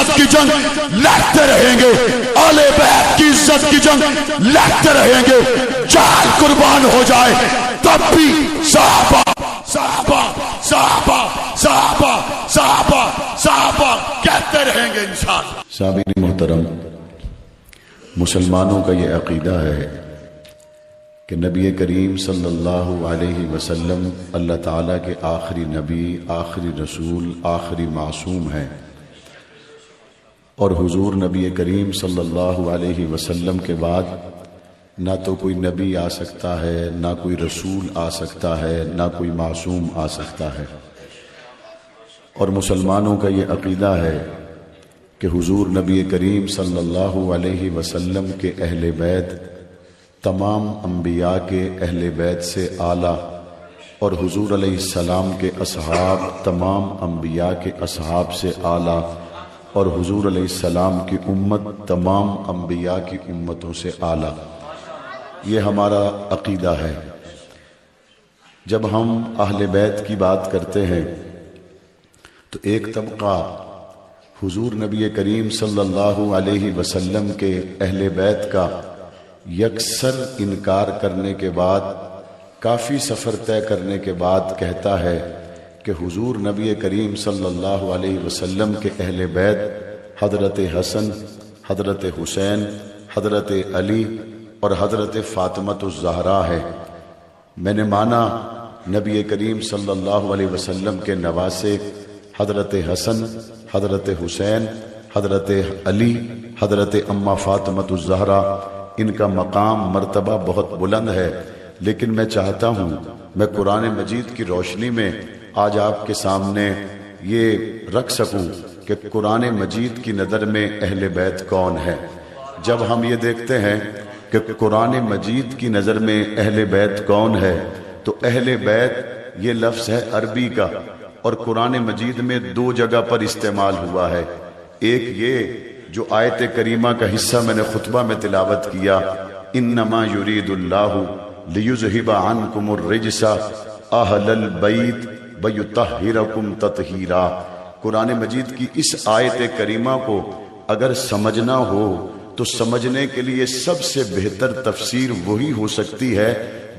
इज्जत की जंग लड़ते रहेंगे, आले बैत की इज्जत की जंग लड़ते रहेंगे। जान कुर्बान हो जाए तब भी साहबा साहबा साहबा साहबा साहबा साहबा कहते रहेंगे इंशाअल्लाह। सामीन मोहतरम, मुसलमानों का ये अकीदा है कि नबी करीम सल्लल्लाहु अलैहि वसल्लम अल्लाह ताला के आखिरी नबी, आखिरी रसूल, आखिरी मासूम हैं और हुजूर नबी करीम सल्लल्लाहु अलैहि वसल्लम के बाद ना तो कोई नबी आ सकता है, ना कोई रसूल आ सकता है, ना कोई मासूम आ सकता है। और मुसलमानों का ये अकीदा है कि हुजूर नबी करीम सल्लल्लाहु अलैहि वसल्लम के अहले बैत तमाम अंबिया के अहले बैत से आला और हुजूर अलैहिस्सलाम के असहाब तमाम अंबिया के असहाब से आला और हुजूर अलैहिस्सलाम की उम्मत तमाम अंबिया की उम्मतों से आला। ये हमारा अकीदा है। जब हम अहले बैत की बात करते हैं तो एक तबका हुजूर नबी करीम सल्लल्लाहु अलैहि वसल्लम के अहले बैत का यकसर इनकार करने के बाद, काफ़ी सफ़र तय करने के बाद कहता है कि हुजूर नबी करीम सल्लल्लाहु अलैहि वसल्लम के अहले बैत हज़रत हसन, हज़रत हुसैन, हज़रत अली और हज़रत फ़ातिमतुज़ ज़हरा है। मैंने माना नबी करीम सल्लल्लाहु अलैहि वसल्लम के नवासे हज़रत हसन, हज़रत हुसैन, हज़रत अली, हज़रत अम्मा फ़ातिमतुज़ ज़हरा, इनका मकाम मर्तबा बहुत बुलंद है। लेकिन मैं चाहता हूँ मैं कुरान मजीद की रोशनी में आज आपके सामने ये रख सकूँ कि कुरान मजीद की नज़र में अहले बैत कौन है। जब हम ये देखते हैं कि कुरान मजीद की नज़र में अहले बैत कौन है तो अहले बैत ये लफ्ज़ है अरबी का और कुरान मजीद में दो जगह पर इस्तेमाल हुआ है। एक ये जो आयत करीमा का हिस्सा मैंने खुतबा में तिलावत किया, इन्नमा युरीदुल्लाहु लियुज़हिबा अन्कुमुर रिजसा अहलल बैत वयुतहिरकुम तत्हीरा। कुरान मजीद की इस आयत करीमा को अगर समझना हो तो समझने के लिए सबसे बेहतर तफसीर वही हो सकती है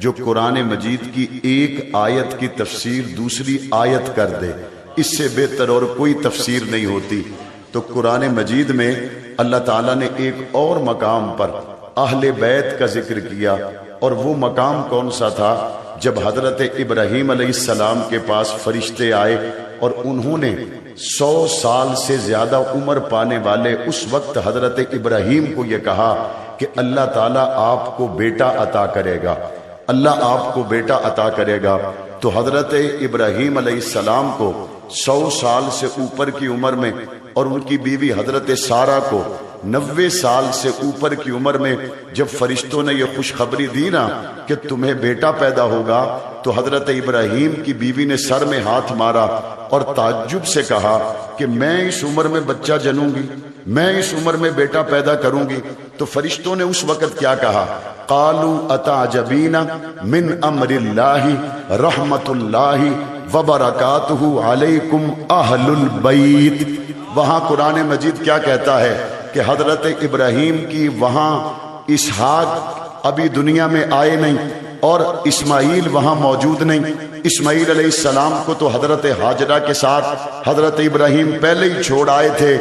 जो कुरान मजीद की एक आयत की तफसीर दूसरी आयत कर दे। इससे बेहतर और कोई तफसीर नहीं होती। तो कुरान मजीद में अल्लाह ताला ने एक और मकाम पर अहले बैत का जिक्र किया और वो मकाम कौन सा था? जब हजरत इब्राहीम अलैहिस्सलाम के पास फरिश्ते आए और उन्होंने 100 साल से ज्यादा उम्र पाने वाले उस वक्त हजरत इब्राहीम को यह कहा कि अल्लाह ताला आपको बेटा अता करेगा, अल्लाह आपको बेटा अता करेगा। तो हजरत इब्राहीम अलैहिस्सलाम को 100 साल से ऊपर की उम्र में और उनकी बीवी हजरत सारा को 90 साल से ऊपर की उम्र में जब फरिश्तों ने यह खुशखबरी दी ना कि तुम्हें बेटा पैदा होगा, तो हजरत इब्राहीम की बीवी ने सर में हाथ मारा और ताज्जुब से कहा कि मैं इस उम्र में बच्चा जनूंगी, मैं इस उम्र में बेटा पैदा करूंगी। तो फरिश्तों ने उस वक्त क्या कहा? कालू अताजबीना मिन अमरिल्लाहि रहमतुल्लाहि व बरकातुहु अलैकुम अहलुल बैत। वहां कुरान मजीद क्या कहता है कि हजरत इब्राहीम की वहां इसहाक अभी दुनिया में आए नहीं और इस्माइल वहां मौजूद नहीं। इस्माइल अलैहिस्सलाम को तो हजरत हाजरा के साथ हजरत इब्राहीम पहले ही छोड़ आए थे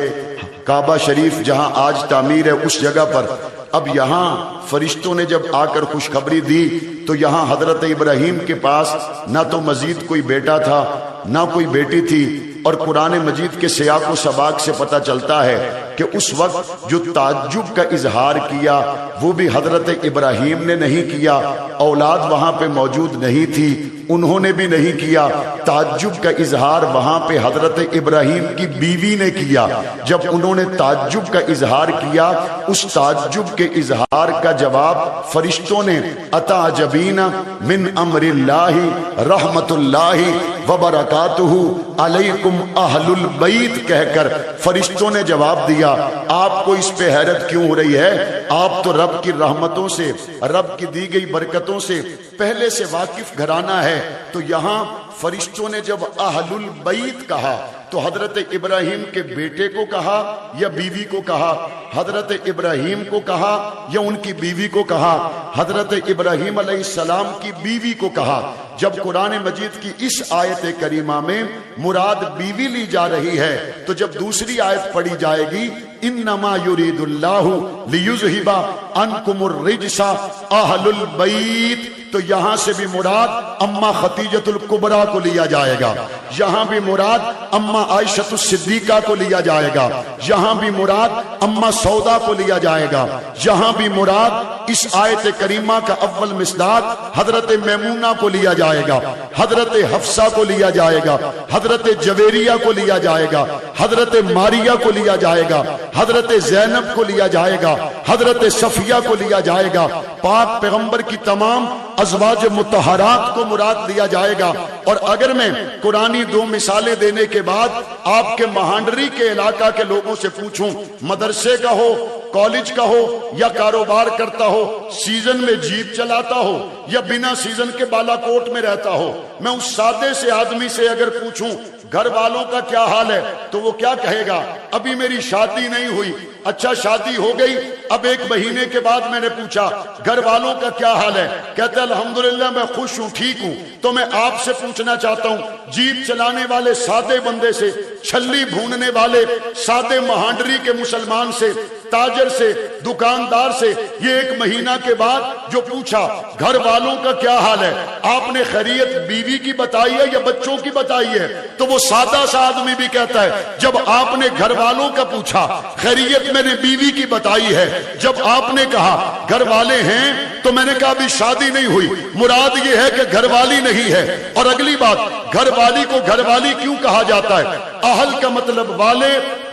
काबा शरीफ जहां आज तामीर है उस जगह पर। अब यहां फरिश्तों ने जब आकर खुशखबरी दी तो यहां हजरत इब्राहीम के पास ना तो मजीद कोई बेटा था ना कोई बेटी थी। और कुरान मजीद के सियाक व सबाक से पता चलता है कि उस वक्त जो ताज्जुब का इजहार किया वो भी हजरत इब्राहीम ने नहीं किया, औलाद वहां पे मौजूद नहीं थी, उन्होंने भी नहीं किया। ताज्जुब का इजहार वहां पे हजरत इब्राहीम की बीवी ने किया। जब उन्होंने ताज्जुब का इजहार किया, उस ताज्जुब के इजहार का जवाब फरिश्तों ने अताजबीना मिन अमरिल्लाहि रहमतुल्लाहि व बरकातुहु अलैकुम अहलुल बैत कहकर फरिश्तों ने जवाब दिया दिया। आपको इस पे हैरत क्यों हो रही है? आप तो रब की रहमतों से, रब की दी गई बरकतों से पहले से वाकिफ घराना है। तो यहाँ फरिश्तों ने जब अहलुल बैत कहा तो हजरत इब्राहिम के बेटे को कहा या बीवी को कहा? हजरत इब्राहिम को कहा या उनकी बीवी को कहा? हजरत इब्राहिम अलैहिस्सलाम की बीवी को कहा। जब कुरान मजीद की इस आयत करीमा में मुराद बीवी ली जा रही है, तो जब दूसरी आयत पढ़ी जाएगी, इन्नमा युरीदुल्लाहु लियुज़हिबा अन्कुमुर रिजसा अहलुल बैत, तो यहां से भी मुराद अम्मा खतीजतुल कुबरा को लिया जाएगा, यहां भी मुराद अम्मा आयशतुस सिद्दीका को लिया जाएगा, यहां भी मुराद अम्मा सौदा को लिया जाएगा, यहां भी मुराद इस आयत करीमा का अव्वल मिसदाक हजरत मैमूना को लिया जाएगा, हजरत हफ्सा को लिया जाएगा, हजरत जवेरिया को लिया जाएगा, हजरत मारिया को लिया जाएगा, हजरत जैनब को लिया जाएगा, हजरत सफिया को लिया जाएगा। पाक पैगंबर की तमाम अज़वाज मुतहरात को मुराद लिया जाएगा। और अगर मैं कुरानी दो मिसालें देने के बाद आपके महांडरी के इलाका के लोगों से पूछूं, मदरसे का हो, कॉलेज का हो या कारोबार करता हो, सीजन में जीप चलाता हो या बिना सीजन के बालाकोट में रहता हो, मैं उस सादे से आदमी से अगर पूछूं घर वालों का क्या हाल है, तो वो क्या कहेगा? अभी मेरी शादी नहीं हुई। अच्छा, शादी हो गई, अब 1 महीने के बाद मैंने पूछा घर वालों का क्या हाल है, कहते अल्हम्दुलिल्लाह मैं खुश हूं, ठीक हूं। तो मैं आपसे पूछना चाहता हूं, जीप चलाने वाले सादे बंदे से, छल्ली भूनने वाले सादे महांडरी के मुसलमान से, ताजर से, दुकानदार से, ये 1 महीना के बाद जो पूछा घर वालों का क्या हाल है, आपने खैरियत बीवी की बताई है या बच्चों की बताई है? तो वो सादा सा आदमी भी कहता है जब आपने घर वालों का पूछा खैरियत मैंने बीवी की बताई है, जब आपने कहा घर वाले हैं तो मैंने कहा अभी शादी नहीं हुई, मुराद ये है कि घरवाली नहीं है। और अगली बात, घरवाली को घरवाली क्यों कहा जाता है? अहल का मतलब वाले,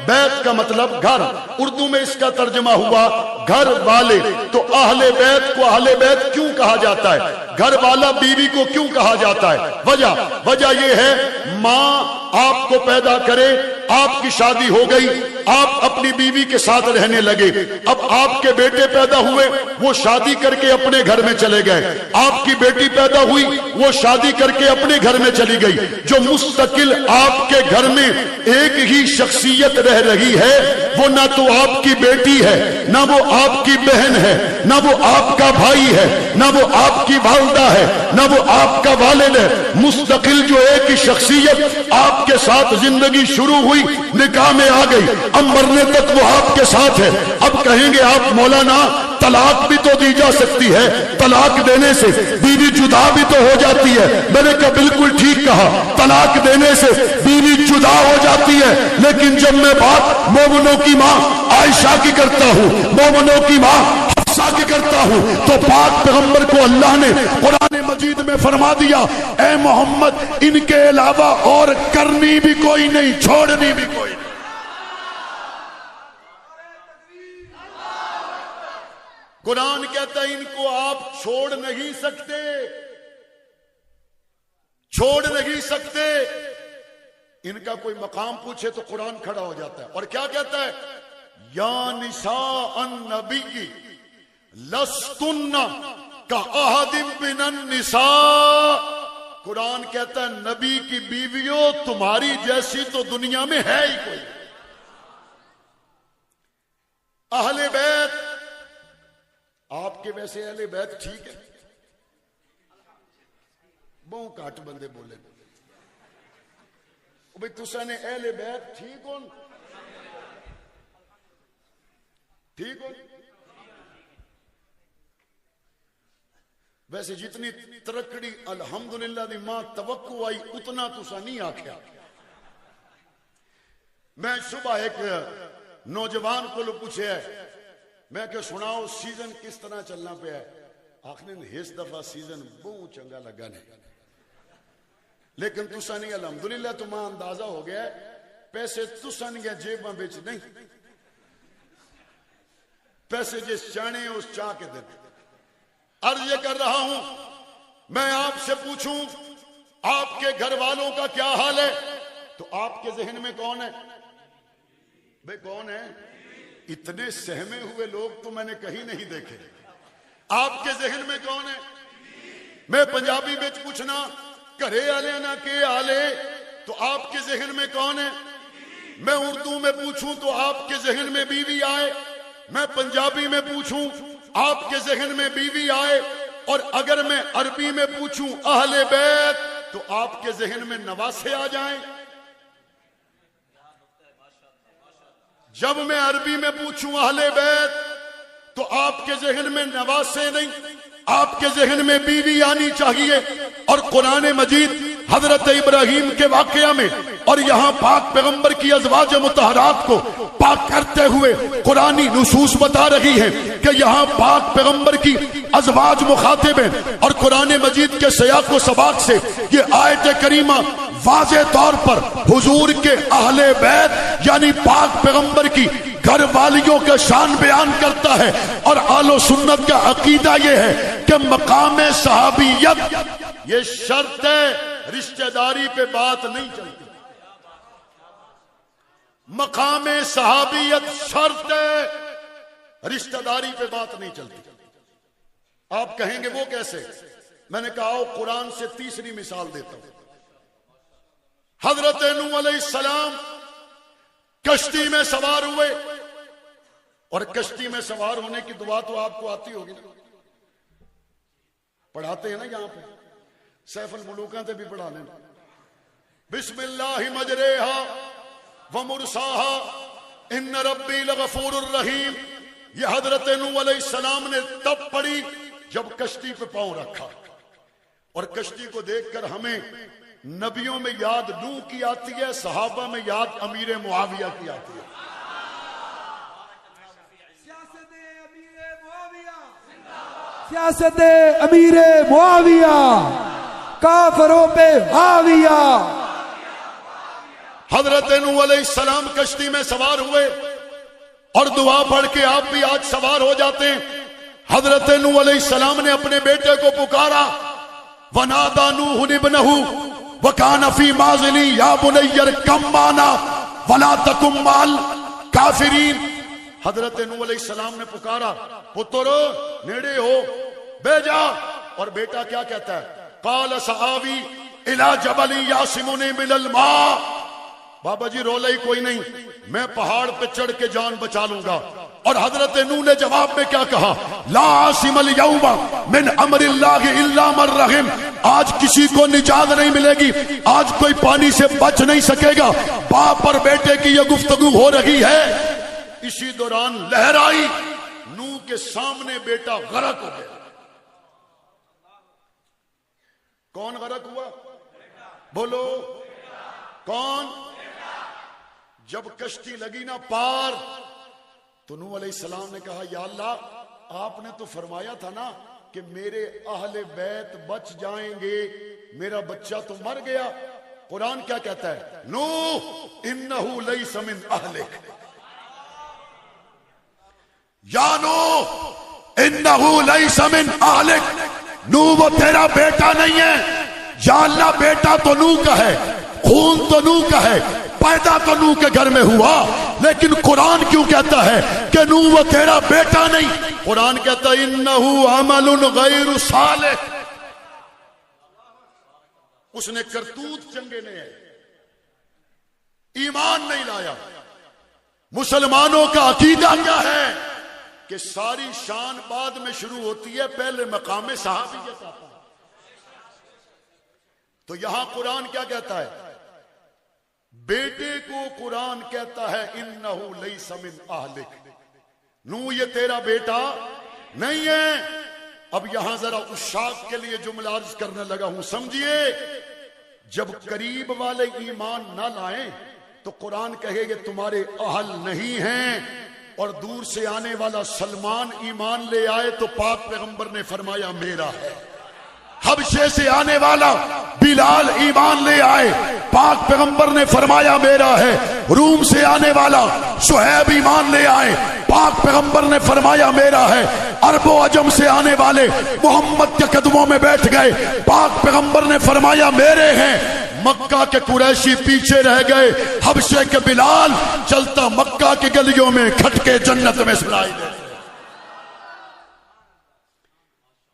बैत का मतलब घर। उर्दू में इसका तर्जमा हुआ घर वाले। तो अहले बैत को अहले बैत क्यों कहा जाता है? घर वाला बीवी को क्यों कहा जाता है? वजह यह है, माँ आपको पैदा करे, आपकी शादी हो गई, आप अपनी बीवी के साथ रहने लगे, अब आपके बेटे पैदा हुए, वो शादी करके अपने घर में चले गए, आपकी बेटी पैदा हुई, वो शादी करके अपने घर में चली गई। जो मुस्तकिल आपके घर में एक ही शख्सियत रह रही है, वो ना तो आपकी बेटी है, ना वो आपकी बहन है, ना वो आपका भाई है, ना वो आपकी वालदा है, ना वो आपका वालिद है। मुस्तकिल जो एक ही शख्सियत आपके साथ जिंदगी शुरू हुई, निकाह में आ गई, अब मरने तक वो आपके साथ है। अब कहेंगे आप मौलाना तलाक भी तो दी जा सकती है, तलाक देने से बीवी जुदा भी तो हो जाती है। मैंने कहा बिल्कुल ठीक कहा, तलाक देने से बीवी जुदा हो जाती है, लेकिन जब मैं बात मोमिनों की मां आयशा की करता हूं, मोमिनों की मां हफ्सा की करता हूं, तो पाक पैगंबर को अल्लाह ने कुरान मजीद में फरमा दिया, ए मोहम्मद इनके अलावा और करनी भी कोई नहीं, छोड़नी भी कोई नहीं। कुरान कहता है इनको आप छोड़ नहीं सकते, छोड़ नहीं सकते। इनका कोई मकाम पूछे तो कुरान खड़ा हो जाता है और क्या कहता है? या निसा अन्नबी लस्तुन्ना का अहदिम बिनन निसा। कुरान कहता है नबी की बीवियों तुम्हारी जैसी तो दुनिया में है ही कोई। अहले बैत, आपके वैसे अहले बैत ठीक है, बहु घट बंदे बोले भाई तुसा ने अहले बैत ठीक हो, ठीक हो। वैसे जितनी तरक्कड़ी अल्हम्दुलिल्लाह दी मां तवक्कु आई उतना तुसा नहीं आख्या। मैं सुबह एक नौजवान को पूछे, मैं क्या सुनाओ सीजन किस तरह चलना पे है? आखने इस दफा सीजन बहुत चंगा लगा ने, लेकिन तुसा नहीं अल्हम्दुलिल्लाह तुम्हें अंदाजा हो गया पैसे तुसा नहीं जेबा बिच नहीं, पैसे जिस चाहने उस चाह के दे। अर्ज ये कर रहा हूं, मैं आपसे पूछूं आपके घर वालों का क्या हाल है, तो आपके जहन में कौन है भाई? कौन है? इतने सहमे हुए लोग तो मैंने कहीं नहीं देखे। आपके जहन में कौन है? मैं पंजाबी में पूछना घरे आले ना के आले, तो आपके जहन में कौन है? मैं उर्दू में पूछूं तो आपके जहन में बीवी आए, मैं पंजाबी में पूछूं आपके जहन में बीवी आए, और अगर मैं अरबी में पूछूं अहले बैत तो आपके जहन में नवासे आ जाएं। जब मैं अरबी में पूछूं अहले बैत तो आपके जहन में नवासे नहीं, आपके जहन में बीवी आनी चाहिए। और कुरान मजीद हजरत इब्राहिम के वाकया में और यहाँ पाक पैगंबर की अज़वाज मुतहरात को पाक करते हुए कुरानी नुसूस बता रही है कि यहाँ पाक पैगंबर की अज़वाज मुखातिब है। और कुरान मजीद के सयाक व सबाक से ये आयत करीमा वाज़े तौर पर हुजूर के अहले बैत यानी पाक पैगंबर की घर वालियों का शान बयान करता है। और आलो सुन्नत का अकीदा यह है कि मकाम सहाबियत ये शर्त है, रिश्तेदारी पे बात नहीं चलती। मकाम सहाबियत शर्त है, रिश्तेदारी पे बात नहीं चलती। आप कहेंगे वो कैसे? मैंने कहा आओ कुरान से तीसरी मिसाल देता हूं। हजरत नूह अलैहिस्सलाम कश्ती में सवार हुए, और कश्ती में सवार होने की दुआ तो आपको आती होगी ना, पढ़ाते हैं ना यहाँ पे, सैफुल मुलूका से भी पढ़ा लेना। बिस्मिल्लाहि मजरेहा व मुरसाहा इन्न रब्बी लगफूरुर रहीम। यह हजरत नूह अलैहिस्सलाम ने तब पढ़ी जब कश्ती पे पांव रखा। और कश्ती को देखकर हमें नबियों में याद नूह की आती है, सहाबा में याद अमीर मुआविया की आती है। सियासत अमीर मुआविया काफरों पे हाविया। हजरत नूह अलैहिस्सलाम कश्ती में सवार हुए और दुआ पढ़ के आप भी आज सवार हो जाते हैं। हजरत नूह अलैहिस्सलाम ने अपने बेटे को पुकारा, वनादा नूह इब्नहु व कान फी माज़िली या बुनय्या कम माना वला तकुम माल काफिरीन। हजरत नूह अलैहिस्सलाम ने पुकारा, पुत्र नेड़े हो, बेजा। और बेटा क्या कहता है? काल सआवी इला जबली यासिमुनी मिनल मा। बाबा जी रोले ही कोई नहीं, मैं पहाड़ पे चढ़ के जान बचा लूंगा। और हजरत नूह ने जवाब में क्या कहा? ला आसिमल यौमा मिन अमरिल्लाहि इल्ला मन रहिम। आज किसी को निजात नहीं मिलेगी, आज कोई पानी से बच नहीं सकेगा। बाप और बेटे की यह गुफ्तगू हो रही है। इसी दौरान लहर आई, नूह के सामने बेटा गरक हो गया। कौन गरक हुआ? बोलो कौन? जब कश्ती लगी ना पार, तो नूह अलैहिस्सलाम ने कहा, या अल्लाह आपने तो फरमाया था ना कि मेरे अहले बैत बच जाएंगे, मेरा बच्चा तो मर गया। कुरान क्या कहता है? नूह इन्नहु लैसा मिन अहलिक, या नूह इन्नहु लैसा मिन अहलिक। नूह वो तेरा बेटा नहीं है। या अल्लाह बेटा तो नूह का है, खून तो नूह का है, पैदा तो नूह के घर में हुआ, लेकिन कुरान क्यों कहता है कि नूह वो तेरा बेटा नहीं? कुरान कहता है इन्नहु अमलुन गैरु सालिह, उसने करतूत चंगे नहीं है, ईमान नहीं लाया। मुसलमानों का अकीदा क्या है कि सारी शान बाद में शुरू होती है, पहले मकाम सहाबियत आता है। तो यहां कुरान क्या कहता है? बेटे को कुरान कहता है इन्नहु लैसा मिन अहलिक। नूह ये तेरा बेटा नहीं है। अब यहां जरा उशाक के लिए जुमला अर्ज करने लगा हूं, समझिए। जब करीब वाले ईमान ना लाएं तो कुरान कहे ये तुम्हारे अहल नहीं हैं। और दूर से आने वाला सलमान ईमान ले आए तो पाक पैगंबर ने फरमाया मेरा है। हबशे से आने वाला बिलाल ईमान ले आए, पाक पैगंबर ने फरमाया मेरा है। रूम से आने वाला सुहैब ईमान ले आए, पाक पैगंबर ने फरमाया मेरा है। अरबो अजम से आने वाले मोहम्मद के कदमों में बैठ गए, पाक पैगंबर ने फरमाया मेरे हैं। मक्का के कुरैशी पीछे रह गए, हबशे के बिलाल चलता मक्का की गलियों में खटके जन्नत में सुनाई दे।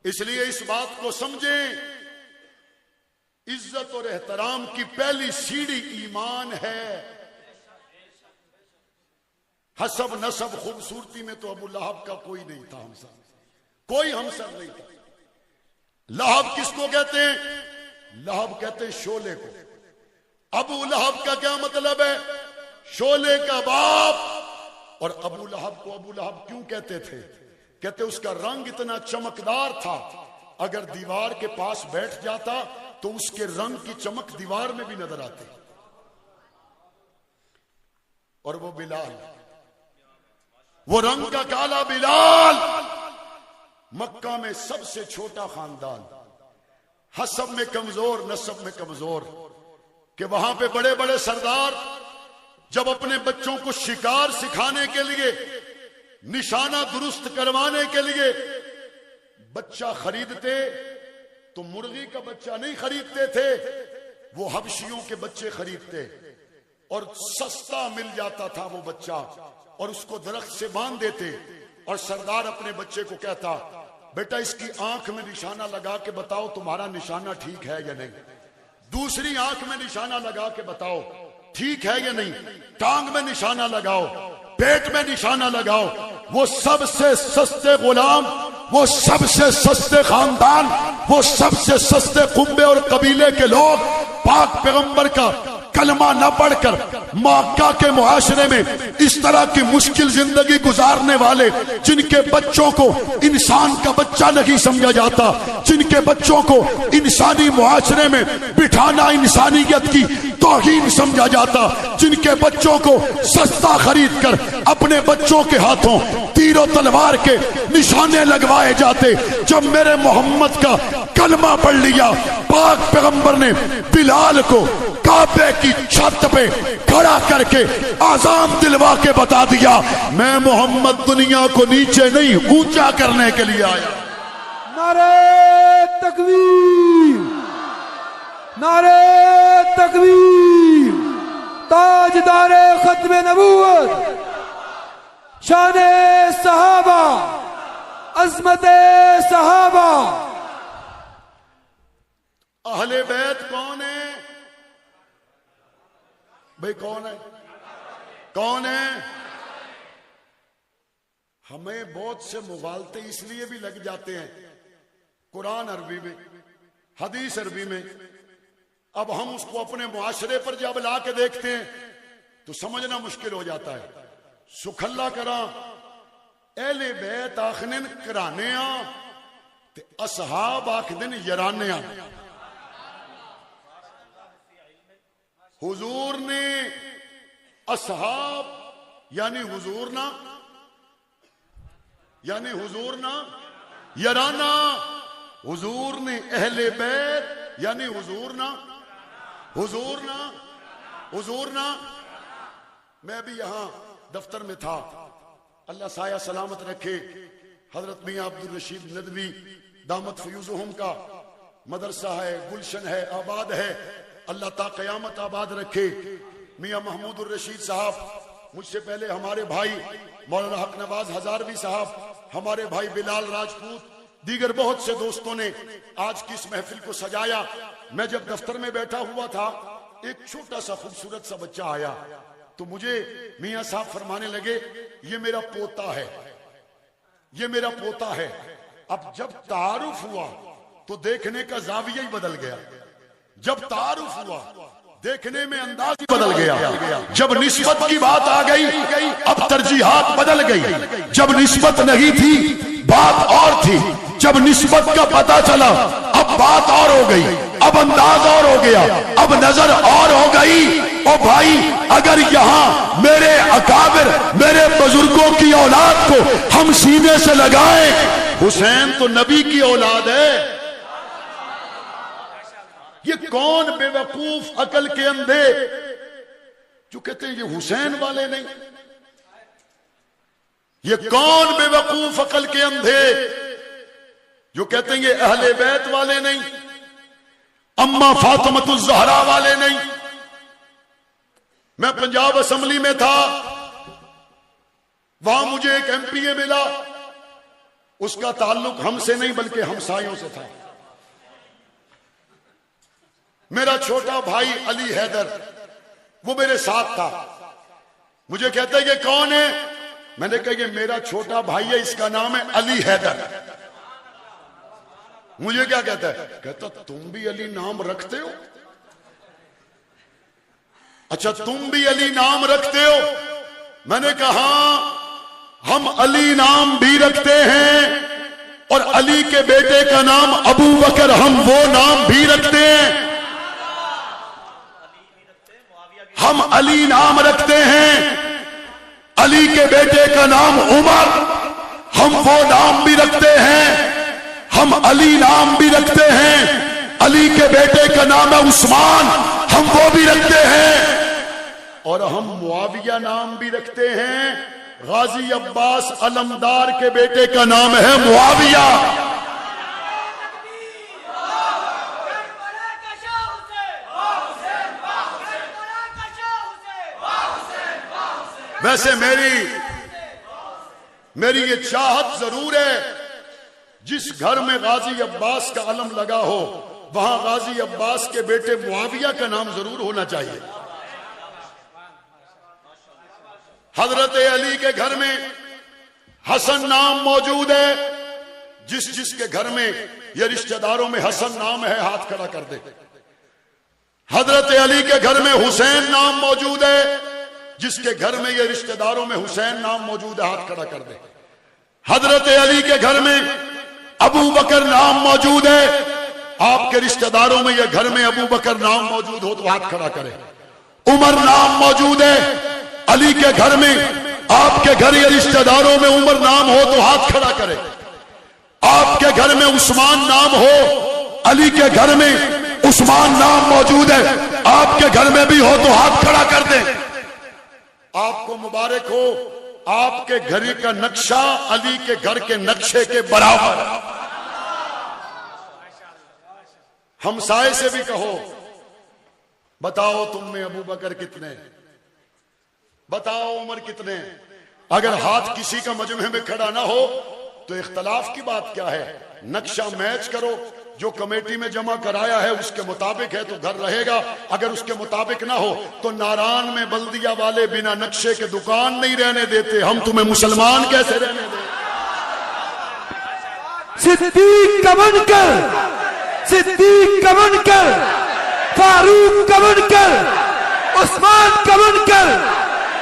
इसलिए इस बात को समझें, इज्जत और एहतराम की पहली सीढ़ी ईमान है। हसब नसब खूबसूरती में तो अबू लहब का कोई नहीं था हमसर, कोई हमसर नहीं था। लहब किसको कहते हैं? लहब कहते हैं शोले को। अबू लहब का क्या मतलब है? शोले का बाप। और अबू लहब को अबू लहब क्यों कहते थे? कहते उसका रंग इतना चमकदार था, अगर दीवार के पास बैठ जाता तो उसके रंग की चमक दीवार में भी नजर आती। और वो बिलाल, वो रंग का काला बिलाल, मक्का में सबसे छोटा खानदान, हसब में कमजोर, नसब में कमजोर, कि वहां पे बड़े बड़े सरदार जब अपने बच्चों को शिकार सिखाने के लिए, निशाना दुरुस्त करवाने के लिए बच्चा खरीदते तो मुर्गी का बच्चा नहीं खरीदते थे, वो हबशियों के बच्चे खरीदते और सस्ता मिल जाता था वो बच्चा, और उसको दरख्त से बांध देते। और सरदार अपने बच्चे को कहता, बेटा इसकी आंख में निशाना लगा के बताओ तुम्हारा निशाना ठीक है या नहीं, दूसरी आंख में निशाना लगा के बताओ ठीक है या नहीं, टांग में निशाना लगाओ, पेट में निशाना लगाओ। वो सबसे सस्ते गुलाम, वो सबसे सस्ते खानदान, वो सबसे सस्ते कुंबे और कबीले के लोग पाक पैगंबर का कलमा न पढ़कर मक्का के मुआशरे में इस तरह की मुश्किल जिंदगी गुजारने वाले, जिनके बच्चों को इंसान का बच्चा नहीं समझा जाता, जिनके बच्चों को इंसानी मुआशरे में बिठाना इंसानियत की तौहीन समझा जाता, जिनके बच्चों को सस्ता खरीद कर अपने बच्चों के हाथों तीरों तलवार के निशाने लगवाए जाते। जब मेरे मोहम्मद का कलमा पढ़ लिया, पाक पैगंबर ने बिलाल को काबे की छत पे खड़ा करके आजान दिलवा के बता दिया, मैं मोहम्मद दुनिया को नीचे नहीं ऊंचा करने के लिए आया। नारे तकबीर, नारे तकबीर, ताजदारे खत्मे नबूवत, शाने सहाबा, अज़मते सहाबा। अहले बैत कौन है भाई? कौन है? कौन है? हमें बहुत से मुगालते इसलिए भी लग जाते हैं, कुरान अरबी में, हदीस अरबी में, अब हम उसको अपने मुआशरे पर जब ला के देखते हैं तो समझना मुश्किल हो जाता है। सुखल्ला करा एले बैत आखदिन कराने ते असहाब आखदिन यराने। हुजूर ने असहाब यानी हुजूर ना, यानी हुजूर ना यराना, हुजूर ने अहले बैत यानी हुजूर ना, हुजूर ना, हुजूर ना। मैं भी यहां दफ्तर में था, अल्लाह साया सलामत रखे, हजरत मियां अब्दुल रशीद नदवी दामत फयूज़ुहुम का मदरसा है, गुलशन है, आबाद है, अल्लाह ता कयामत आबाद रखे। मियां महमूद रशीद साहब, मुझसे पहले हमारे भाई मौलाना हक नवाज हजारवी साहब, हमारे भाई बिलाल राजपूत, दीगर बहुत से दोस्तों ने आज की इस महफिल को सजाया। मैं जब दफ्तर में बैठा हुआ था, एक छोटा सा खूबसूरत सा बच्चा आया तो मुझे मियां साहब फरमाने लगे, ये मेरा पोता है, ये मेरा पोता है। अब जब तारुफ हुआ तो देखने का जाविया ही बदल गया, जब तारुफ हुआ देखने में अंदाज ही बदल गया, जब निस्बत की बात आ गई अब तरजीहात बदल गई, जब निस्बत नहीं थी बात और थी, जब निस्बत का पता चला अब बात और हो गई, अब अंदाज और हो गया, अब नजर और हो गई। ओ भाई, अगर यहाँ मेरे अकाबिर, मेरे बुजुर्गों की औलाद को हम सीने से लगाएं, हुसैन तो नबी की औलाद है। ये कौन बेवकूफ अकल के अंधे जो कहते हैं ये हुसैन वाले नहीं? ये कौन बेवकूफ अकल के अंधे जो कहते हैं ये अहले बैत वाले नहीं? अम्मा फातिमा ज़हरा वाले नहीं। मैं पंजाब असेंबली में था, वहां मुझे एक एमपीए मिला, उसका ताल्लुक हमसे नहीं बल्कि हमसायों से था। मेरा छोटा भाई अली हैदर, वो मेरे साथ था। मुझे कहता है ये कौन है? मैंने कहा ये मेरा छोटा भाई है, इसका नाम है अली हैदर। मुझे क्या कहता है? कहता तुम भी अली नाम रखते हो? अच्छा तुम भी अली नाम रखते हो? मैंने कहा हम अली नाम भी रखते हैं और अली के बेटे का नाम अबू बकर, हम वो नाम भी रखते हैं। हम अली नाम रखते हैं, अली के बेटे का नाम उमर, हम वो नाम भी रखते हैं। हम अली नाम भी रखते हैं, अली के बेटे का नाम है उस्मान, हम वो भी रखते हैं। और हम मुआविया नाम भी रखते हैं, गाजी अब्बास अलमदार के बेटे का नाम है मुआविया। वैसे मेरी ये चाहत जरूर है, जिस घर में गाजी अब्बास का अलम लगा हो वहां गाजी अब्बास के बेटे मुआविया का नाम जरूर होना चाहिए। हजरत अली के घर में हसन नाम मौजूद है, जिसके घर में या रिश्तेदारों में हसन नाम है हाथ खड़ा कर दे। हजरत अली के घर में हुसैन नाम मौजूद है, जिसके घर में या रिश्तेदारों में हुसैन नाम मौजूद है हाथ खड़ा कर दे। हजरत अली के घर में अबू बकर नाम मौजूद है, आपके रिश्तेदारों में या घर में अबू बकर नाम मौजूद हो तो हाथ खड़ा करें। उमर नाम मौजूद है, अली के घर में, आपके घर या रिश्तेदारों में उमर नाम हो तो हाथ खड़ा करें। आपके घर में उस्मान नाम हो, अली के घर में उस्मान नाम मौजूद है, आपके घर में भी हो तो हाथ खड़ा कर दें। आपको मुबारक हो, आपके घर का नक्शा अली के घर के नक्शे के बराबर। हमसाए से भी कहो, बताओ तुम में अबू बकर कितने, बताओ उमर कितने। अगर हाथ किसी का मजमे में खड़ा ना हो तो इख्तलाफ की बात क्या है? नक्शा मैच करो, जो कमेटी में जमा कराया है उसके मुताबिक है तो घर रहेगा, अगर उसके मुताबिक ना हो तो नारायण में बल्दिया वाले बिना नक्शे के दुकान नहीं रहने देते, हम तुम्हें मुसलमान कैसे रहने दें? सिद्दीक का बनकर, सिद्दीक का बनकर, फारूक का बनकर, उस्मान का बनकर,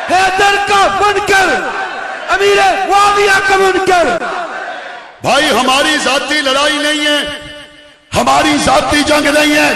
हैदर का बनकर, अमीर मुआविया का बनकर। भाई हमारी जाती लड़ाई नहीं है, हमारी जाती जंग नहीं है,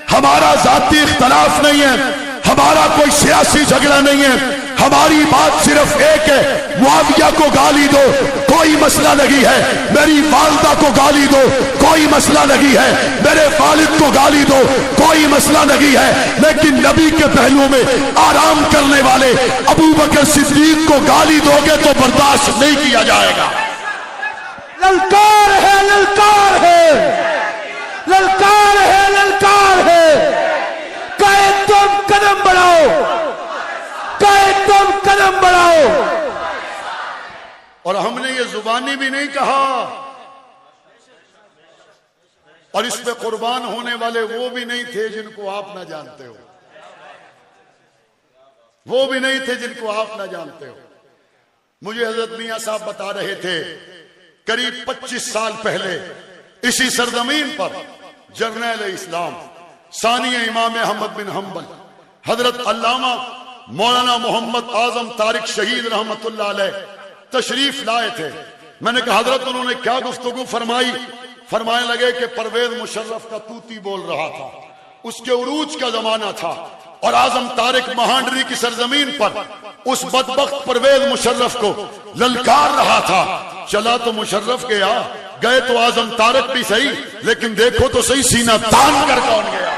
हमारा जाती इख्तलाफ नहीं है, हमारा कोई सियासी झगड़ा नहीं है। हमारी बात सिर्फ एक है, मुआविया को गाली दो कोई मसला नहीं है, मेरी वालदा को गाली दो कोई मसला नहीं है, मेरे वालिद को गाली दो कोई मसला नहीं है, लेकिन नबी के पहलू में आराम करने वाले अबू बकर सिद्दीक को गाली दोगे तो बर्दाश्त नहीं किया जाएगा। ललकार है, ललकार है, ललकार है, ललकार है। कहे तुम कदम बढ़ाओ, कहे तुम कदम बढ़ाओ। और हमने ये जुबानी भी नहीं कहा, और इस पे कुर्बान होने वाले वो भी नहीं थे जिनको आप ना जानते हो, वो भी नहीं थे जिनको आप ना जानते हो। मुझे हजरत मियां साहब बता रहे थे, करीब 25 साल पहले इसी सरजमीन पर जर्नैल इस्लाम सानिया इमाम अहमद बिन हम्बल हजरत अल्लामा मौलाना मोहम्मद आजम तारिक शहीद रहमतुल्लाह अलैह तशरीफ लाए थे। मैंने कहा हजरत उन्होंने क्या गुफ्तगू फरमाई? फरमाने लगे कि परवेज मुशर्रफ का तूती बोल रहा था, उसके उरूज का जमाना था, और आजम तारिक महांडरी की सरजमीन पर उस बदबख्त परवेज मुशर्रफ को ललकार रहा था। चला तो मुशर्रफ गया, गए तो आजम तारिक भी सही, लेकिन देखो तो सही सीना तान कर कौन गया।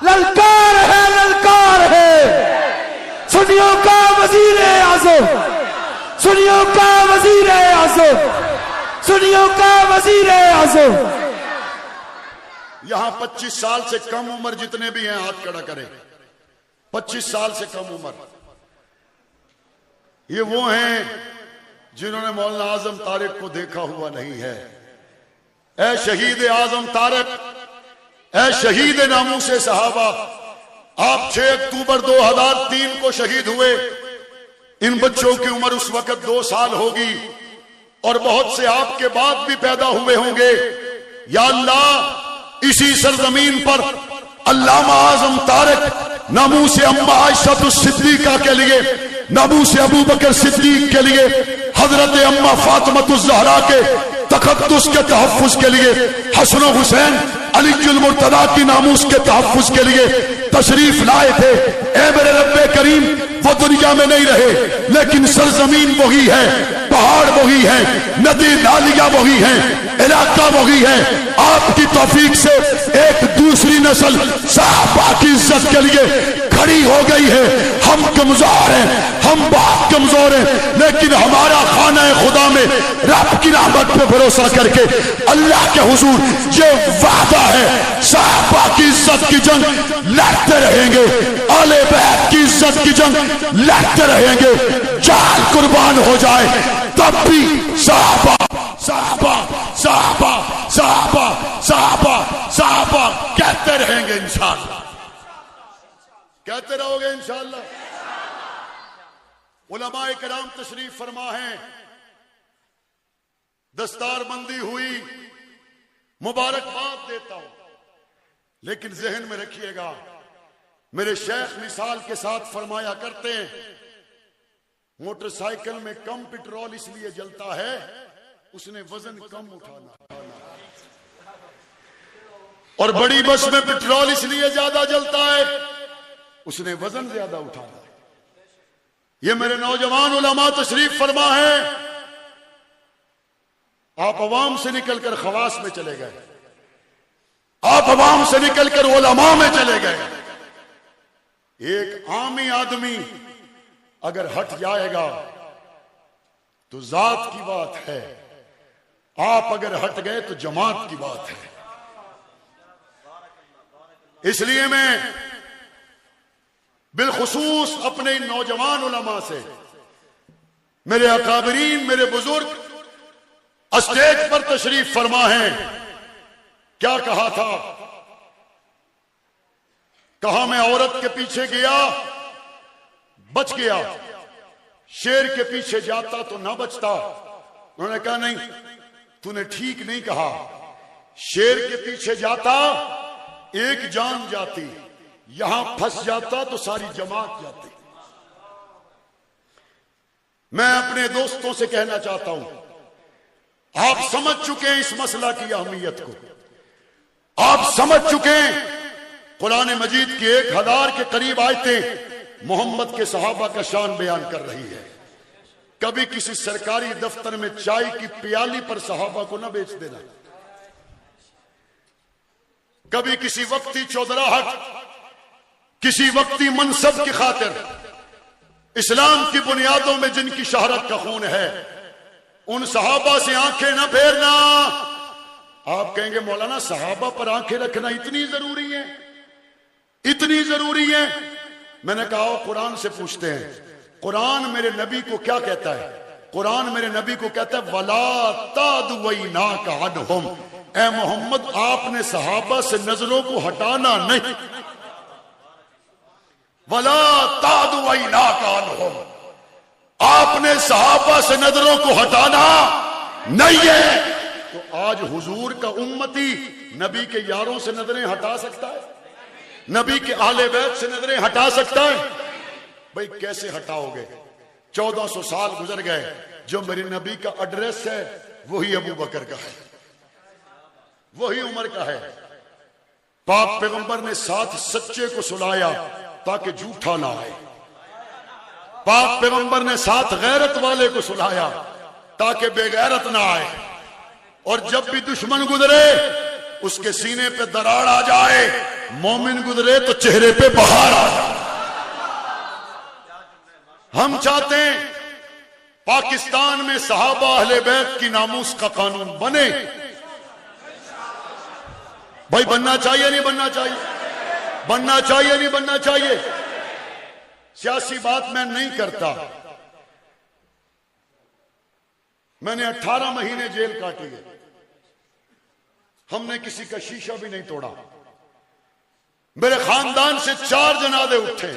ललकार है, ललकार है, सुनियों का वजीर आज़म, सुनियों का वजीर आज़म, सुनियों का वजीर आज़म। यहां 25 साल से कम उम्र जितने भी हैं हाथ खड़ा करें। 25 साल से कम उम्र, ये वो हैं जिन्होंने मौलाना आजम तारिक को देखा हुआ नहीं है। ऐ शहीद आजम तारिक, ऐ शहीद नामूसे सहाबा, आप 6 अक्टूबर 2003 को शहीद हुए। इन बच्चों की उम्र उस वक्त 2 साल होगी और बहुत से आपके बाद भी पैदा हुए होंगे। या अल्लाह, इसी सरजमीन पर अल्लामा आजम तारिक नामूसे अम्मा आयशा सिद्दीका के लिए, नामूसे अबू बकर सिद्दीक के लिए, हजरत अम्मा फातिमा ज़हरा के तक़द्दुस के तहफ़्फ़ुज़ के लिए, हसन हुसैन अलीजुल मुर्तदा की नामूस के तहफ़्फ़ुज़ के लिए तशरीफ लाए थे। ए मेरे रब्बे करीम, वो दुनिया में नहीं रहे, लेकिन सरजमीन वही है, पहाड़ वही है, नदी नालियां वही है, इलाका वही है। आपकी तौफीक से एक दूसरी नस्ल सहाबा की इज्जत के लिए खड़ी हो गई है। हम कमजोर हैं, हम बहुत कमजोर हैं, लेकिन हमारा खाना खुदा में रब की रहमत पे भरोसा करके अल्लाह के हुजूर ये वादा है, सहाबा की इज्जत की जंग लड़ते रहेंगे, आले बैत की इज्जत की जंग लड़ते रहेंगे। जान कुर्बान हो जाए तब भी सहाबा सहाबा सहाबा सहाबा सहाबा सहाबा कहते रहेंगे इंशाअल्लाह, कहते रहोगे इंशाअल्लाह। उलमाए किराम तशरीफ फरमा है, दस्तारबंदी हुई, मुबारकबाद देता हूं, लेकिन जहन में रखिएगा, मेरे शेख मिसाल के साथ फरमाया करते हैं, मोटरसाइकिल में कम पेट्रोल इसलिए जलता है उसने वजन कम उठाना, और बड़ी बस में पेट्रोल इसलिए ज्यादा जलता है उसने वजन ज्यादा उठाना। ये मेरे नौजवान उलमा तशरीफ फरमा है, आप अवाम से निकलकर खवास में चले गए, आप अवाम से निकलकर उलमा में चले गए। एक आमी आदमी अगर हट जाएगा तो जात की बात है, आप अगर हट गए तो जमात की बात है। इसलिए मैं बिलखुसूस अपने इन नौजवान उलमा से, मेरे अकाबरीन, मेरे बुजुर्ग स्टेज पर तशरीफ फरमा है, क्या कहा था, कहा मैं औरत के पीछे गया बच गया, शेर के पीछे जाता तो ना बचता। उन्होंने कहा नहीं, तूने ठीक नहीं कहा, शेर के पीछे जाता एक जान जाती, यहां फंस जाता तो सारी जमात जाती। मैं अपने दोस्तों से कहना चाहता हूं, आप समझ चुके हैं इस मसला की अहमियत को, आप समझ चुके हैं कुरान मजीद की 1000 के करीब आयतें मोहम्मद के सहाबा का शान बयान कर रही है। कभी किसी सरकारी दफ्तर में चाय की प्याली पर सहाबा को ना बेच देना, कभी किसी वक्ती चौधराहट, किसी वक्ती मनसब की खातिर इस्लाम की बुनियादों में जिनकी शहरत का खून है, उन सहाबा से आंखें ना फेरना। आप कहेंगे मौलाना सहाबा पर आंखें रखना इतनी जरूरी है, इतनी जरूरी है। मैंने कहा कुरान से पूछते हैं, कुरान मेरे नबी को क्या कहता है? कुरान मेरे नबी को कहता है वला तादुवैना का अनहुम, ए मोहम्मद आपने सहाबा से नजरों को हटाना नहीं, वला तादुवैना का अनहुम, आपने सहाबा से नजरों को हटाना नहीं है। तो आज हुजूर का उम्मती नबी के यारों से नजरें हटा सकता है? नबी के आले बैत से नजरें हटा सकता है? भाई कैसे हटाओगे? 1400 साल गुजर गए, जो मेरे नबी का एड्रेस है वही अबू बकर का है, वही उमर का है। पाक पैगंबर ने साथ सच्चे को सुलाया ताकि झूठा ना आए, पाक पैगंबर ने साथ गैरत वाले को सुलाया ताकि बेगैरत ना आए, और जब भी दुश्मन गुजरे उसके सीने पे दरार आ जाए, मोमिन गुजरे तो चेहरे पे बहार आ जाए। हम चाहते हैं पाकिस्तान में सहाबा अहले बैत की नामूस का कानून बने, भाई बनना चाहिए नहीं बनना चाहिए? बनना चाहिए नहीं बनना चाहिए? सियासी बात मैं नहीं करता। मैंने 18 महीने जेल काटी है, हमने किसी का शीशा भी नहीं तोड़ा। मेरे खानदान से 4 जनाजे उठे,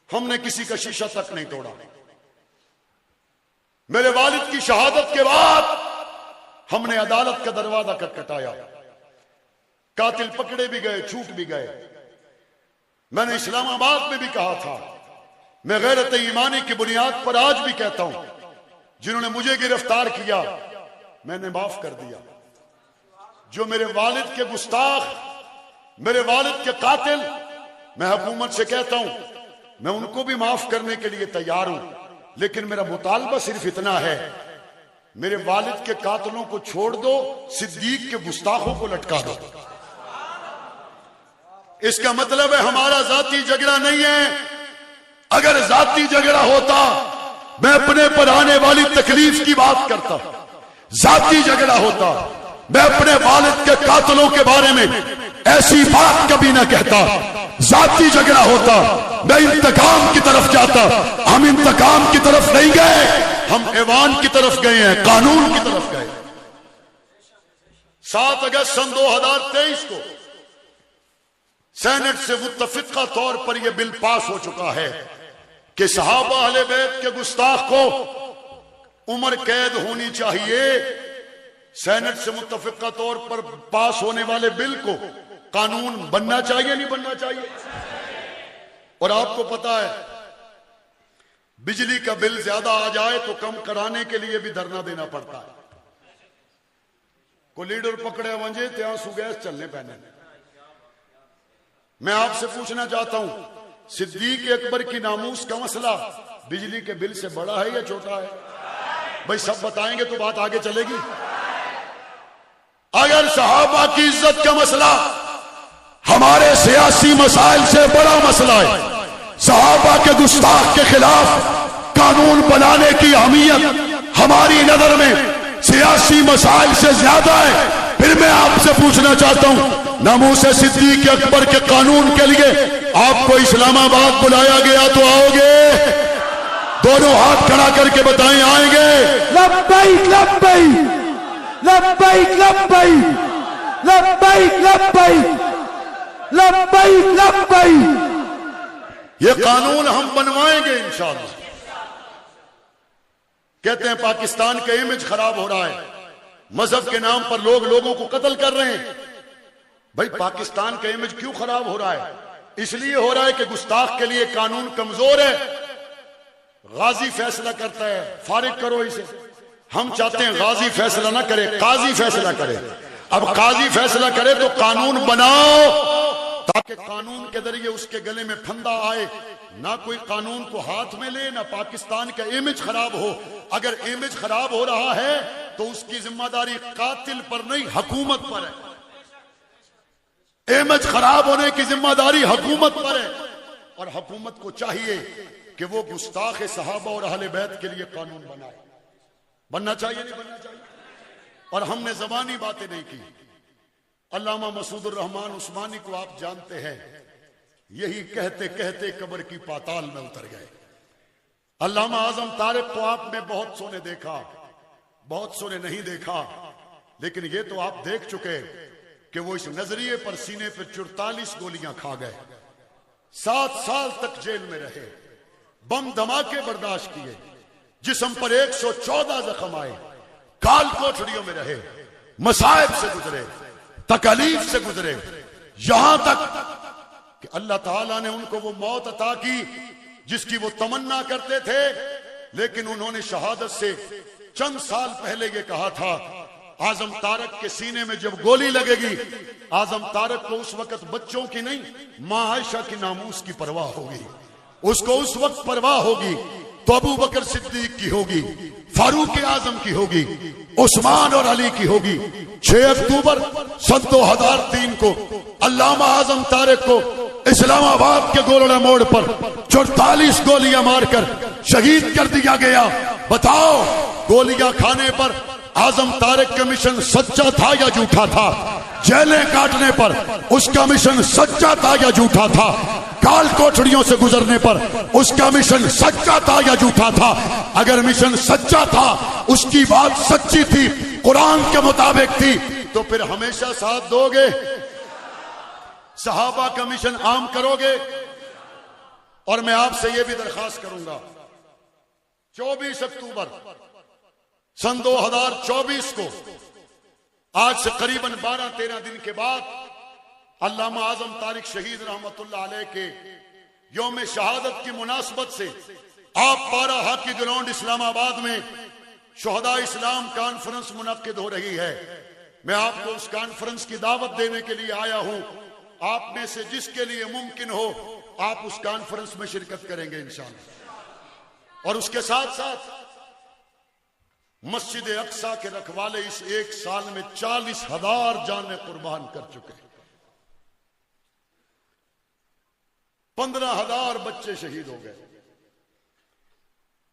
हमने किसी का शीशा तक नहीं तोड़ा। मेरे वालिद की शहादत के बाद हमने अदालत का दरवाजा खटखटाया, कातिल पकड़े भी गए, छूट भी गए। मैंने इस्लामाबाद में भी कहा था, मैं गैरत ईमानी की बुनियाद पर आज भी कहता हूं, जिन्होंने मुझे गिरफ्तार किया मैंने माफ कर दिया। जो मेरे वालिद के गुस्ताख, मेरे वालिद के कातिल, मैं हुकूमत से कहता हूं मैं उनको भी माफ करने के लिए तैयार हूं, लेकिन मेरा मुतालबा सिर्फ इतना है, मेरे वालिद के कातिलों को छोड़ दो, सिद्दीक के गुस्ताखों को लटका दो। इसका मतलब है हमारा जाती झगड़ा नहीं है। अगर जाती झगड़ा होता मैं अपने पर आने वाली तकलीफ की बात करता, जाती झगड़ा होता मैं अपने वालिद के कातिलों के बारे में ऐसी बात कभी ना कहता। जाती झगड़ा होता मैं इंतकाम की तरफ जाता। हम इंतकाम की तरफ नहीं गए, हम ऐवान की तरफ गए हैं, कानून की तरफ गए। 7 अगस्त सन 2023 को सेनेट से मुत्तफिका तौर पर यह बिल पास हो चुका है कि सहाबा अहले बैत के गुस्ताख को उम्र कैद होनी चाहिए। सेनेट से मुत्तफिका तौर पर पास होने वाले बिल को कानून बनना चाहिए नहीं बनना चाहिए? और आपको पता है बिजली का बिल ज्यादा आ जाए तो कम कराने के लिए भी धरना देना पड़ता है। को लीडर पकड़े वंजे त्यां सुगैस चलने पैने। मैं आपसे पूछना चाहता हूं, सिद्दीक अकबर की नामूस का मसला बिजली के बिल से बड़ा है या छोटा है? भाई सब बताएंगे तो बात आगे चलेगी। अगर सहाबा की इज्जत का मसला हमारे सियासी मसाइल से बड़ा मसला है, सहाबा के गुस्ताख के खिलाफ कानून बनाने की अहमियत हमारी नजर में सियासी मसाइल से ज्यादा है, फिर मैं आपसे पूछना चाहता हूं, नामूस सिद्दीक अकबर के कानून के लिए आपको इस्लामाबाद बुलाया गया तो आओगे? दोनों हाथ खड़ा करके बताएं, आएंगे? लब्बैक लब्बैक लब्बैक लब्बैक लब्बैक लब्बैक लब्बैक लब्बैक। ये कानून हम बनवाएंगे इंशाअल्लाह। कहते हैं पाकिस्तान का इमेज खराब हो रहा है, मजहब के नाम पर लोग लोगों को कत्ल कर रहे हैं। भाई पाकिस्तान का इमेज क्यों खराब हो रहा है? इसलिए हो रहा है कि गुस्ताख के लिए कानून कमजोर है। गाजी फैसला करता है, फारिग करो इसे। हम चाहते हैं गाजी फैसला ना करे, काजी फैसला करे। अब काजी फैसला करे तो कानून बनाओ ताकि कानून के जरिए उसके गले में फंदा आए, ना कोई कानून को हाथ में ले, ना पाकिस्तान का इमेज खराब हो। अगर इमेज खराब हो रहा है तो उसकी जिम्मेदारी कातिल पर नहीं हुकूमत पर है। इमेज खराब होने की जिम्मेदारी हुकूमत पर है, और हुकूमत को चाहिए कि वो गुस्ताख सहाबा और अहले बैत के लिए कानून बनाए। बनना चाहिए नहीं बनना चाहिए? और हमने जबानी बातें नहीं की। अल्लामा मसूदुर रहमान उस्मानी को आप जानते हैं, यही कहते कहते कब्र की पाताल में उतर गए। अल्लामा आजम तारिक को आपने बहुत सोने देखा, बहुत सोने नहीं देखा, लेकिन ये तो आप देख चुके कि वो इस नजरिए पर सीने पर 44 गोलियां खा गए, 7 साल तक जेल में रहे, बम धमाके बर्दाश्त किए, जिस्म पर 114 जख्म आए, काल कोठड़ियों में रहे, मसाइब से गुजरे, तकलीफ से गुजरे, यहां तक कि अल्लाह ताला ने उनको वो मौत अता की जिसकी वो तमन्ना करते थे। लेकिन उन्होंने शहादत से चंद साल पहले ये कहा था, आजम तारक के सीने में जब गोली लगेगी, आजम तारक को उस वक्त बच्चों की नहीं, मां आयशा की नामूस की परवाह होगी। उसको उस वक्त परवाह होगी तो अबू बकर सिद्दीक की होगी, फारूक आजम की होगी, उस्मान और अली की होगी। 6 अक्टूबर सन 2003 को अल्लामा आजम तारिक को इस्लामाबाद के गोलड़ा मोड़ पर 44 गोलियां मारकर शहीद कर दिया गया। बताओ, गोलियां खाने पर आजम तारिक का मिशन सच्चा था या झूठा था? जेलें काटने पर उसका मिशन सच्चा था या झूठा था, काल कोठड़ियों से गुजरने पर उसका मिशन सच्चा था या झूठा था। अगर मिशन सच्चा था, उसकी बात सच्ची थी, कुरान के मुताबिक थी, तो फिर हमेशा साथ दोगे, सहाबा का मिशन आम करोगे। और मैं आपसे यह भी दरखास्त करूंगा, 24 अक्टूबर सन 2024 को, आज से करीबन 12-13 दिन के बाद, अल्लामा आजम तारिक शहीद रहमतुल्लाह अलैह के यौम शहादत की मुनासबत से आप पारा हाकी ग्राउंड इस्लामाबाद में शुहदा इस्लाम कॉन्फ्रेंस मुनक्किद हो रही है। मैं आपको उस कॉन्फ्रेंस की दावत देने के लिए आया हूं। आप में से जिसके लिए मुमकिन हो, आप उस कॉन्फ्रेंस में शिरकत करेंगे इंशाअल्लाह। और उसके साथ साथ मस्जिद अक्सा के रखवाले इस एक साल में 40,000 जानें कुर्बान कर चुके हैं। 15,000 बच्चे शहीद हो गए।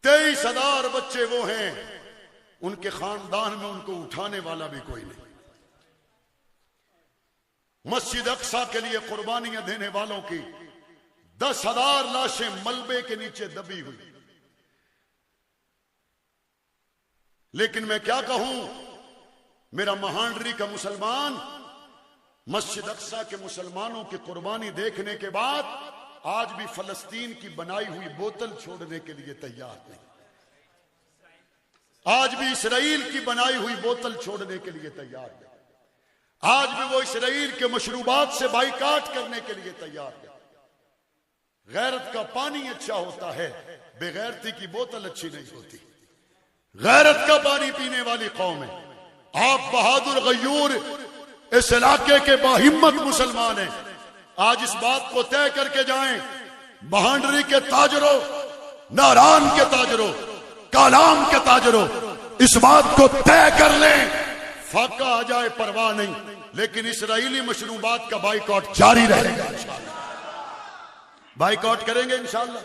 23,000 बच्चे वो हैं, उनके खानदान में उनको उठाने वाला भी कोई नहीं। मस्जिद अक्सा के लिए कुर्बानियां देने वालों की 10,000 लाशें मलबे के नीचे दबी हुई। लेकिन मैं क्या कहूं, मेरा महांडरी का मुसलमान मस्जिद अक्सा के मुसलमानों की कुर्बानी देखने के बाद आज भी फलस्तीन की बनाई हुई बोतल छोड़ने के लिए तैयार नहीं। आज भी इसराइल की बनाई हुई बोतल छोड़ने के लिए तैयार नहीं। आज भी वो इसराइल के मशरूबात से बाइकाट करने के लिए तैयार है। गैरत का पानी अच्छा होता है, बेगैरती की बोतल अच्छी नहीं होती। गैरत का पानी पीने वाली कौम है। आप बहादुर गयूर इस इलाके के बाहिम्मत मुसलमान हैं। आज इस बात को तय करके जाएं, बहांडरी के ताजरों, नारान के ताजरों, कालाम के ताजरों, इस बात को तय कर लें, फाका आ जाए परवाह नहीं, लेकिन इसराइली मशरूबात का बाइकआउट जारी रहेगा। बाइकआउट करेंगे इंशाअल्लाह।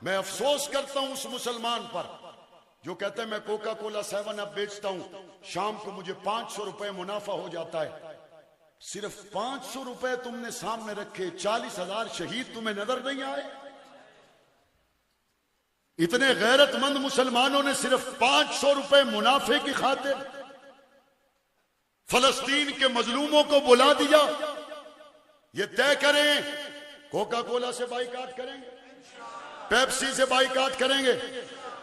मैं अफसोस करता हूं उस मुसलमान पर जो कहते हैं मैं कोका कोला 7 अप बेचता हूं, शाम को मुझे 500 रुपए मुनाफा हो जाता है। सिर्फ 500 रुपए तुमने सामने रखे, 40,000 शहीद तुम्हें नजर नहीं आए? इतने गैरतमंद मुसलमानों ने सिर्फ 500 रुपए मुनाफे की खातिर फलस्तीन के मजलूमों को बुला दिया। ये तय करें, कोका कोला से बाइकाट करेंगे, पेप्सी से बाइकाट करेंगे,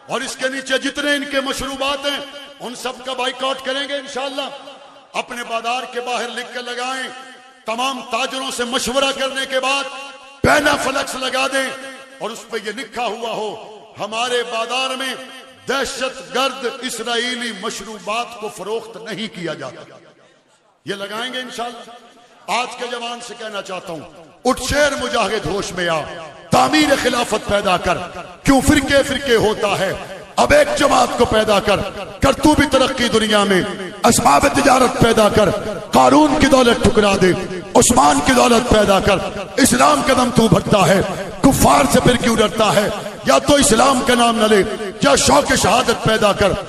और इसके नीचे जितने इनके मशरूबात हैं उन सब का बाइकाट करेंगे इंशाअल्लाह। अपने बाजार के बाहर लिख कर लगाएं, तमाम ताजरों से मशवरा करने के बाद पैना फ्लेक्स लगा दें और उस पर यह लिखा हुआ हो, हमारे बाजार में दहशतगर्द इसराइली मशरूबात को फरोख्त नहीं किया जाता। ये लगाएंगे इंशाअल्लाह। आज के जवान से कहना चाहता हूं, उठ शेर मुजाहिद होश में आ, तामीर खिलाफत पैदा कर। क्यों फिरके फिरके होता है, अब एक जमात को पैदा कर तू भी तरक्की दुनिया में, असबाब तिजारत पैदा कर, कानून की दौलत ठुकरा दे, उस्मान की दौलत पैदा कर। इस्लाम कदम तू भटता है, कुफार से फिर क्यों डरता है? या तो इस्लाम का नाम न ले, या शौक शहादत पैदा कर।